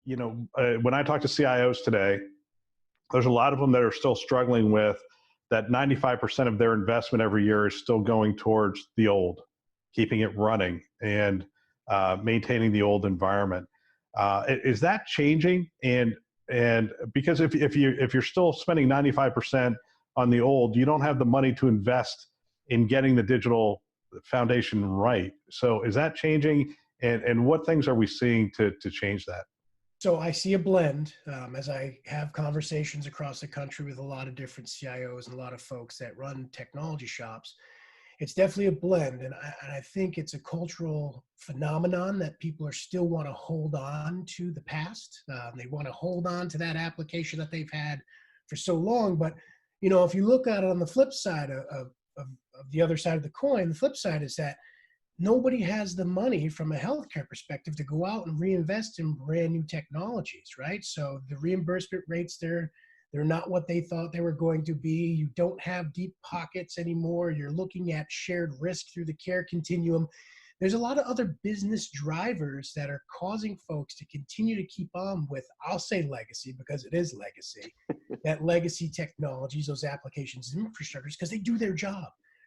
when I talk to CIOs today, there's a lot of them that are still struggling with that 95% of their investment every year is still going towards the old, keeping it running and maintaining the old environment. Is that changing? And because if you're still spending 95% on the old, you don't have the money to invest in getting the digital foundation right. So is that changing? And what things are we seeing to change that? So I see a blend as I have conversations across the country with a lot of different CIOs and a lot of folks that run technology shops. It's definitely a blend. And I think it's a cultural phenomenon that people are still want to hold on to the past. They want to hold on to that application that they've had for so long. But, if you look at it on the flip side of the other side of the coin, the flip side is that nobody has the money from a healthcare perspective to go out and reinvest in brand new technologies, right? So the reimbursement rates, they're not what they thought they were going to be. You don't have deep pockets anymore. You're looking at shared risk through the care continuum. There's a lot of other business drivers that are causing folks to continue to keep on with, I'll say legacy because it is legacy, that legacy technologies, those applications and infrastructures, because they do their job.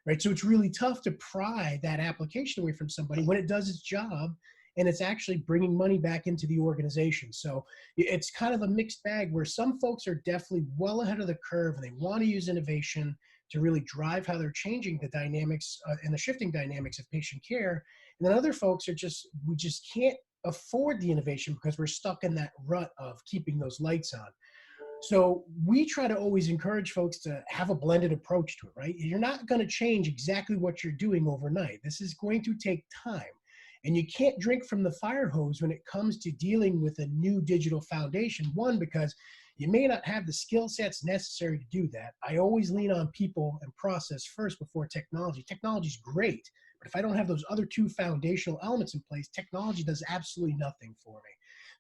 Right. So it's really tough to pry that application away from somebody when it does its job and it's actually bringing money back into the organization. So it's kind of a mixed bag where some folks are definitely well ahead of the curve and they want to use innovation to really drive how they're changing the dynamics and the shifting dynamics of patient care. And then other folks are we just can't afford the innovation because we're stuck in that rut of keeping those lights on. So we try to always encourage folks to have a blended approach to it, right? You're not going to change exactly what you're doing overnight. This is going to take time. And you can't drink from the fire hose when it comes to dealing with a new digital foundation. One, because you may not have the skill sets necessary to do that. I always lean on people and process first before technology. Technology is great, but if I don't have those other two foundational elements in place, technology does absolutely nothing for me.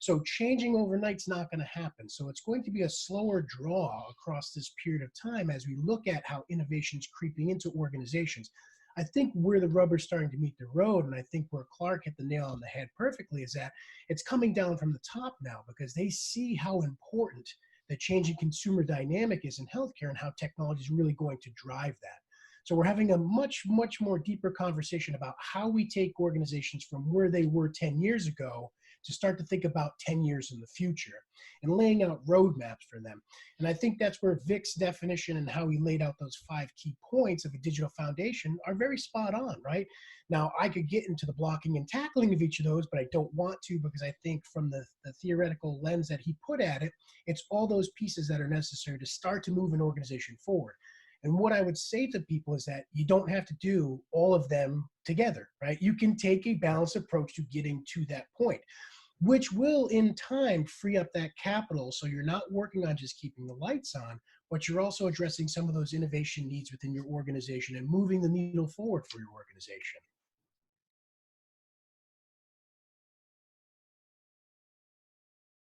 So changing overnight is not going to happen. So it's going to be a slower draw across this period of time as we look at how innovation is creeping into organizations. I think where the rubber's starting to meet the road, and I think where Clark hit the nail on the head perfectly, is that it's coming down from the top now because they see how important the changing consumer dynamic is in healthcare and how technology is really going to drive that. So we're having a much, much more deeper conversation about how we take organizations from where they were 10 years ago to start to think about 10 years in the future and laying out roadmaps for them. And I think that's where Vic's definition and how he laid out those 5 key points of a digital foundation are very spot on, right? Now, I could get into the blocking and tackling of each of those, but I don't want to because I think from the theoretical lens that he put at it, it's all those pieces that are necessary to start to move an organization forward. And what I would say to people is that you don't have to do all of them together, right? You can take a balanced approach to getting to that point, which will in time free up that capital. So you're not working on just keeping the lights on, but you're also addressing some of those innovation needs within your organization and moving the needle forward for your organization.